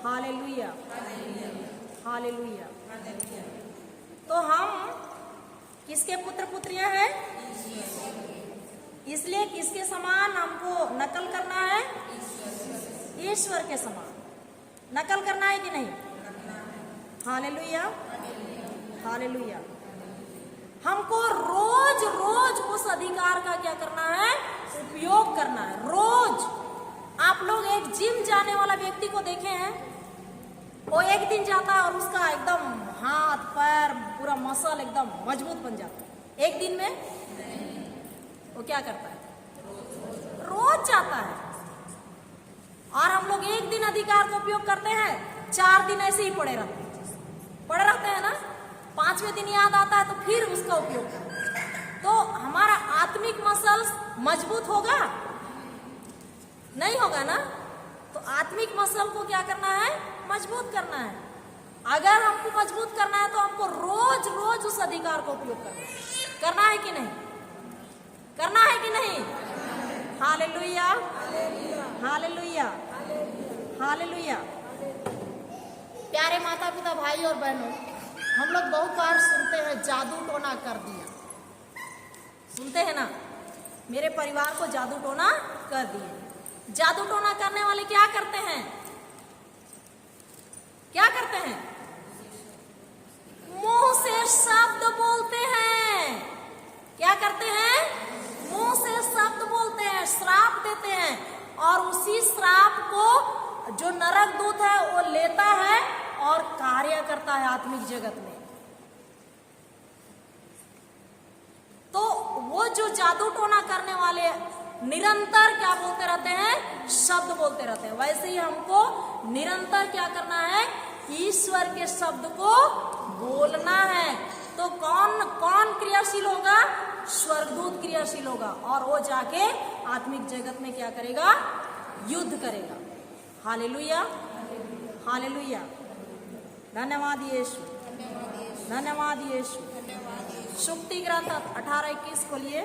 Hallelujah, hallelujah. तो हम किसके पुत्र पुत्रियां हैं? इसलिए किसके समान हमको नकल करना है? ईश्वर के समान नकल करना है कि नहीं? Hallelujah, hallelujah. हमको रोज रोज उस अधिकार का क्या करना है? उपयोग करना है। रोज आप लोग एक जिम जाने वाला व्यक्ति को देखे हैं? वो एक दिन जाता है और उसका एकदम हाथ पैर पूरा मसल एकदम मजबूत बन जाता है। एक दिन में वो क्या करता है? रोज जाता है। और हम लोग एक दिन अधिकार का उपयोग करते हैं, 4 दिन ऐसे ही पड़े रहते हैं ना। 5वें दिन याद आता है तो फिर उसका उपयोग करते हैं। तो हमारा आत्मिक मसल्स मजबूत होगा? नहीं होगा ना। तो आत्मिक मसल को क्या करना है? मजबूत करना है। अगर हमको मजबूत करना है तो हमको रोज रोज उस अधिकार का उपयोग करना है कि नहीं? करना है कि नहीं? Hallelujah, hallelujah, hallelujah. प्यारे माता पिता भाई और बहनों, हम लोग बहुत बार सुनते हैं जादू टोना कर दिया। सुनते हैं ना, मेरे परिवार को जादू टोना कर दिया। जादू टोना करने वाले क्या करते हैं? क्या करते हैं? मुंह से शब्द बोलते हैं। क्या करते हैं? मुंह से शब्द बोलते हैं, श्राप देते हैं। और उसी श्राप को जो नरक दूत है वो लेता है और कार्य करता है आत्मिक जगत में। तो वो जो जादू टोना करने वाले निरंतर क्या बोलते रहते हैं? शब्द बोलते रहते हैं। वैसे ही हमको निरंतर क्या करना है? ईश्वर के शब्द को बोलना है। तो कौन कौन क्रियाशील होगा? स्वर्गदूत क्रियाशील होगा और वो जाके आत्मिक जगत में क्या करेगा? युद्ध करेगा। Hallelujah, hallelujah. धन्यवाद यीशु, धन्यवाद यीशु। शुक्ति ग्रंथ 18:21 खोलिए।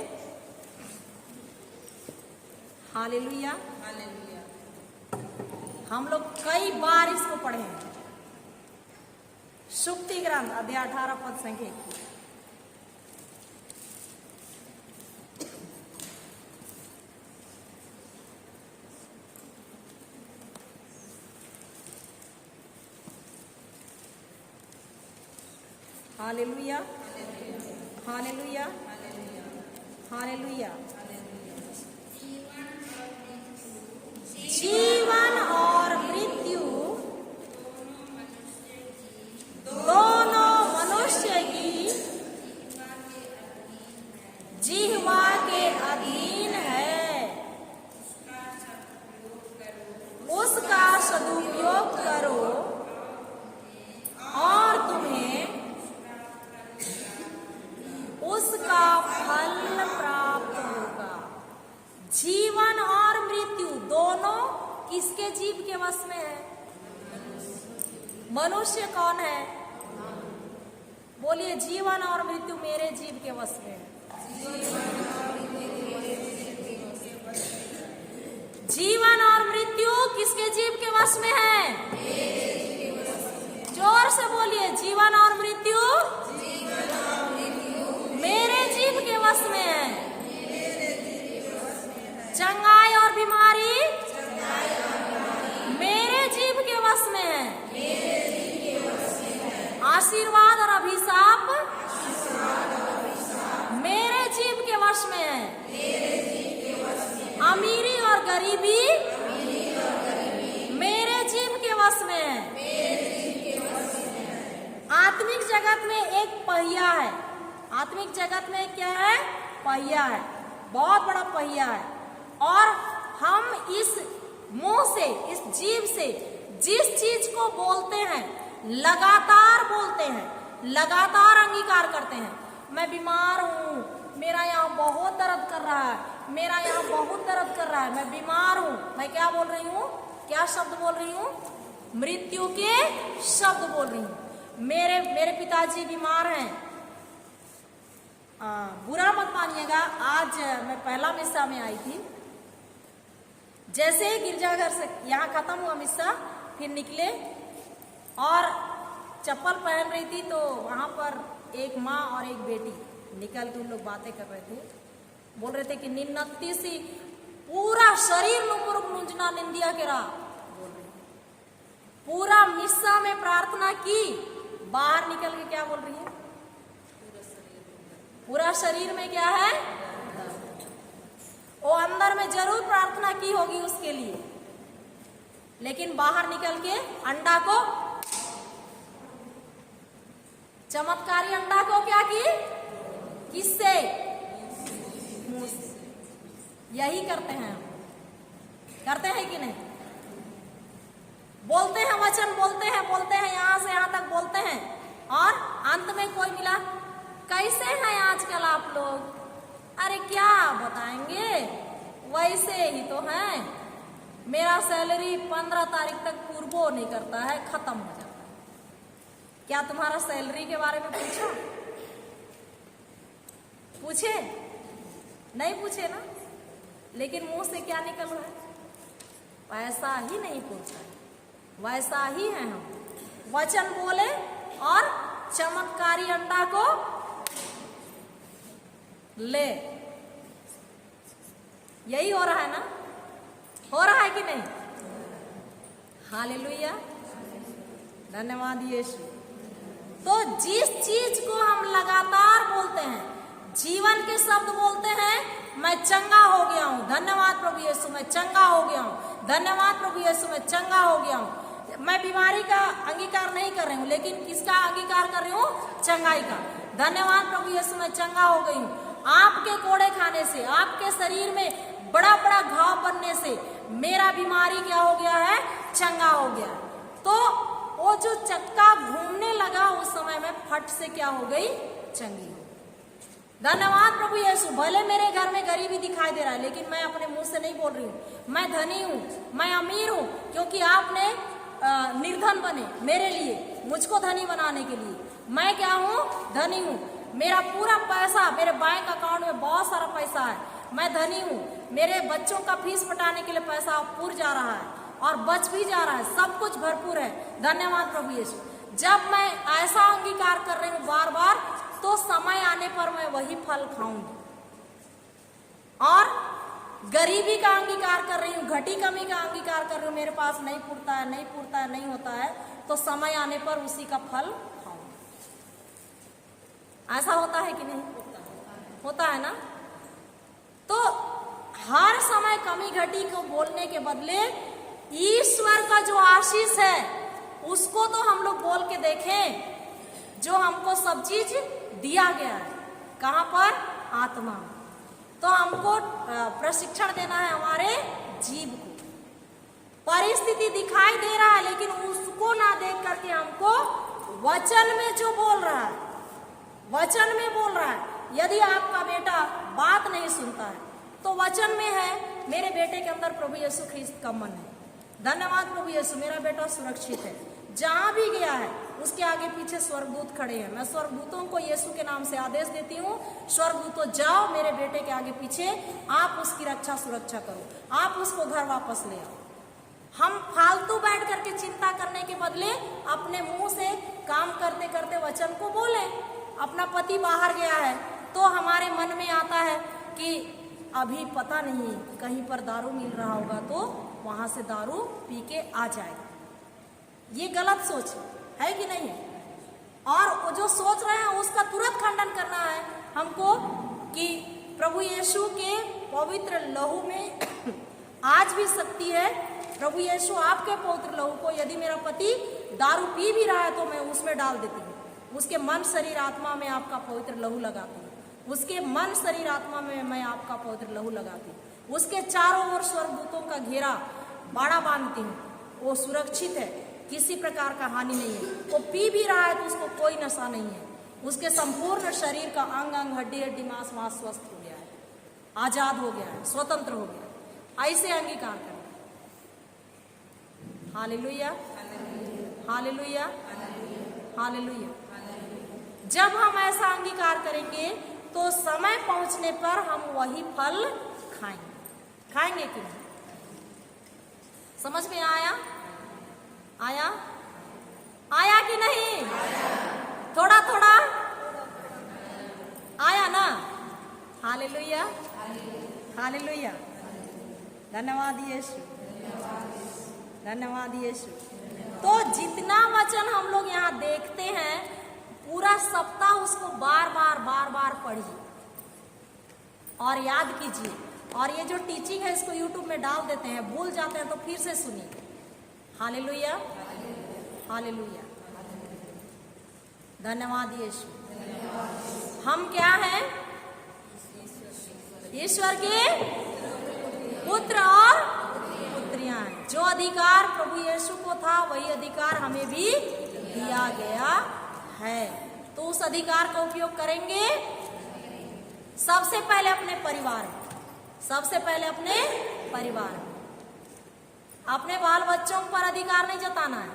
हालेलुया, हम लोग कई बार इसको पढ़े हैं। शुक्ति ग्रंथ अध्याय 18 पद संख्या 21। Hallelujah, hallelujah, hallelujah. जीवन और मृत्यु दोनों मनुष्य की जिह्वा के अधीन है। उसका सदुपयोग करो और तुम्हें उसका फल प्राप्त होगा। जीवन और मृत्यु दोनों किसके जीव के वश में है? मनुष्य कौन है? बोलिए, जीवन और मृत्यु मेरे जीव के वश में है। जीवन और मृत्यु किसके जीव के वश में है? जोर से बोलिए, जीवन और मृत्यु मेरे जीव के वश में है। चंगाई और बीमारी मेरे जीव के वश में है। आशीर्वाद और अभिशाप मेरे जीव के वश में है। अमीरी और गरीबी मेरे जीव के वश में है। आत्मिक जगत में एक पहिया है। आत्मिक जगत में क्या है? पहिया है, बहुत बड़ा पहिया है। और हम इस मुंह से, इस जीव से जिस चीज को बोलते हैं, लगातार बोलते हैं, लगातार अंगीकार करते हैं। मैं बीमार हूँ, मेरा यहाँ बहुत दर्द कर रहा है, मेरा यहाँ बहुत दर्द कर रहा है, मैं बीमार हूँ। मैं क्या बोल रही हूँ? क्या शब्द बोल रही हूँ? मृत्यु के शब्द बोल रही हूँ। मेरे पिताजी बीमार हैं। बुरा मत मानिएगा, आज मैं पहला मिस्सा में आई थी। जैसे ही गिरजाघर से यहाँ खत्म हुआ मिस्सा, फिर निकले और चप्पल पहन रही थी तो वहां पर एक माँ और एक बेटी निकल के उन लोग बातें कर रहे थे। बोल रहे थे कि निन्नती सी पूरा शरीर नुमुरुक नुंजना निंदिया के रहा, बोल रहे पूरा मिस्सा में प्रार्थना की, बाहर निकल के क्या बोल रही है? पूरा शरीर में क्या है? वो अंदर में जरूर प्रार्थना की होगी उसके लिए, लेकिन बाहर निकल के अंडा को, चमत्कारी अंडा को क्या की? किससे? मुंह से। यही करते हैं हम, करते हैं कि नहीं? बोलते हैं, वचन बोलते हैं, यहां से यहां तक बोलते हैं, और अंत में कोई मिला, कैसे हैं आजकल आप लोग? अरे क्या बताएंगे, वैसे ही तो हैं। मेरा सैलरी 15 तारीख तक पूर्वो नहीं करता है, खत्म हो जाता है। क्या तुम्हारा सैलरी के बारे में पूछा? पूछे? नहीं पूछे ना, लेकिन मुंह से क्या निकल रहा है? पैसा ही नहीं पूछा है। वैसा ही है हम, वचन बोले और चमत्कारी अंडा को ले। यही हो रहा है ना? हो रहा है कि नहीं? हालेलुया, धन्यवाद यीशु। तो जिस चीज को हम लगातार बोलते हैं, जीवन के शब्द बोलते हैं, मैं चंगा हो गया हूं, धन्यवाद प्रभु यीशु, मैं चंगा हो गया हूं, धन्यवाद प्रभु यीशु, मैं चंगा हो गया हूं। मैं बीमारी का अंगीकार नहीं कर रही हूं, लेकिन किसका अंगीकार कर रही हूं? चंगाई का। धन्यवाद प्रभु यीशु, मैं चंगा हो गई हूं। आपके कोड़े खाने से, आपके शरीर में बड़ा बड़ा घाव बनने से मेरा बीमारी क्या हो गया है? चंगा हो गया। तो वो जो चक्का घूमने लगा उस समय में फट से क्या हो गई? चंगी हो। धन्यवाद प्रभु यीशु। भले मेरे घर में गरीबी दिखाई दे रहा है, लेकिन मैं अपने मुंह से नहीं बोल रही हूँ मैं धनी हूँ, मैं अमीर हूँ, क्योंकि आपने निर्धन बने मेरे लिए, मुझको धनी बनाने के लिए। मैं क्या हूँ? धनी हूँ। मेरा पूरा पैसा मेरे बैंक अकाउंट में बहुत सारा पैसा है, मैं धनी हूँ। मेरे बच्चों का फीस पटाने के लिए पैसा पूर जा रहा है और बच भी जा रहा है, सब कुछ भरपूर है। धन्यवाद प्रभु यीशु। जब मैं ऐसा अंगीकार कर रही हूँ बार बार, तो समय आने पर मैं वही फल खाऊंगी। और गरीबी का अंगीकार कर रही हूँ, घटी कमी का अंगीकार कर रही हूँ, मेरे पास नहीं पूरता है, नहीं पूरता है, नहीं होता है, तो समय आने पर उसी का फल खाऊंगी। ऐसा होता है कि नहीं? होता है ना? तो हर समय कमी घटी को बोलने के बदले ईश्वर का जो आशीष है उसको तो हम लोग बोल के देखें, जो हमको सब चीज दिया गया है। कहां पर? आत्मा। तो हमको प्रशिक्षण देना है हमारे जीव को। परिस्थिति दिखाई दे रहा है, लेकिन उसको ना देख करके हमको वचन में जो बोल रहा है, वचन में बोल रहा है। यदि आपका बेटा बात नहीं सुनता है, तो वचन में है मेरे बेटे के अंदर प्रभु यीशु ख्रिस्त का मन है। धन्यवाद प्रभु यीशु, मेरा बेटा सुरक्षित है। जहां भी गया है उसके आगे पीछे स्वर्गदूत खड़े हैं। मैं स्वर्गदूतों को यीशु के नाम से आदेश देती हूँ, स्वर्गदूतों जाओ मेरे बेटे के आगे पीछे, आप उसकी रक्षा सुरक्षा करो, आप उसको घर वापस ले आओ। हम फालतू बैठ करके चिंता करने के बदले अपने मुंह से काम करते करते वचन को बोले। अपना पति बाहर गया है तो हमारे मन में आता है कि अभी पता नहीं कहीं पर दारू मिल रहा होगा तो वहां से दारू पी के आ जाएगा। ये गलत सोच है कि नहीं? और वो जो सोच रहे हैं उसका तुरंत खंडन करना है हमको कि प्रभु यीशु के पवित्र लहू में आज भी शक्ति है। प्रभु यीशु आपके पवित्र लहू को, यदि मेरा पति दारू पी भी रहा है तो मैं उसमें डाल देती हूँ, उसके मन शरीर आत्मा में आपका पवित्र लहू लगाती हूँ, उसके मन शरीर आत्मा में मैं आपका पवित्र लहू लगाती हूँ, उसके चारों ओर स्वर्गदूतों का घेरा बाड़ा बांधती हूँ, वो सुरक्षित है, किसी प्रकार का हानि नहीं है। वो पी भी रहा है तो उसको कोई नशा नहीं है, उसके संपूर्ण शरीर का अंग अंग हड्डी हड्डी मांस मांस स्वस्थ हो गया है, आजाद हो गया है, स्वतंत्र हो गया है। ऐसे अंगीकार करें। Hallelujah, hallelujah, hallelujah. जब हम ऐसा अंगीकार करेंगे तो समय पहुंचने पर हम वही फल खाएंगे। खाएंगे कि नहीं? समझ में आया? आया? आया कि नहीं? थोड़ा थोड़ा आया ना? Hallelujah, hallelujah. धन्यवाद यीशु, धन्यवाद यीशु। तो जितना वचन हम लोग यहाँ देखते हैं, पूरा सप्ताह उसको बार बार पढ़िए और याद कीजिए। और ये जो टीचिंग है इसको यूट्यूब में डाल देते हैं, भूल जाते हैं तो फिर से सुनिए। Hallelujah, hallelujah. धन्यवाद यीशु। हम क्या हैं? ईश्वर के पुत्र और पुत्रियां हैं। जो अधिकार प्रभु यीशु को था वही अधिकार हमें भी दिया गया है। तो उस अधिकार का उपयोग करेंगे सबसे पहले अपने परिवार में, सबसे पहले अपने परिवार में। अपने बाल बच्चों पर अधिकार नहीं जताना है,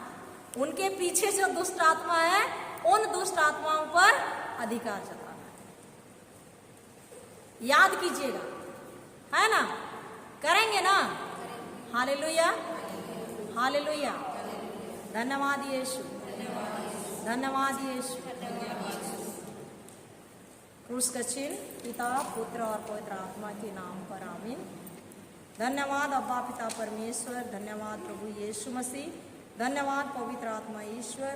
उनके पीछे जो दुष्ट आत्मा है उन दुष्ट आत्माओं पर अधिकार जताना है। याद कीजिएगा, है ना? करेंगे ना? Hallelujah, hallelujah. धन्यवाद यीशु, धन्यवाद यीशु। क्रूस का चिन्ह पिता, पुत्र और पवित्र आत्मा के नाम पर आमीन। धन्यवाद अब्बा पिता परमेश्वर, धन्यवाद प्रभु यीशु मसीह, धन्यवाद पवित्र आत्मा ईश्वर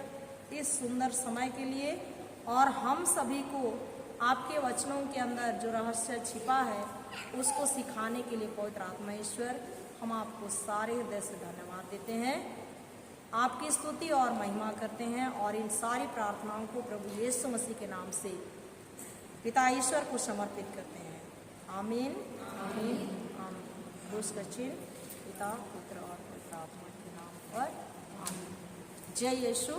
इस सुंदर समय के लिए। और हम सभी को आपके वचनों के अंदर जो रहस्य छिपा है उसको सिखाने के लिए पवित्र आत्मा ईश्वर, हम आपको सारे हृदय से धन्यवाद देते हैं, आपकी स्तुति और महिमा करते हैं। और इन सारी प्रार्थनाओं को प्रभु यीशु मसीह के नाम से पिता ईश्वर को समर्पित करते हैं। आमीन, आमीन, आमीन। क्रूस का चिन्ह पिता, पुत्र और पवित्र आत्मा के नाम पर आमीन। जय यीशु।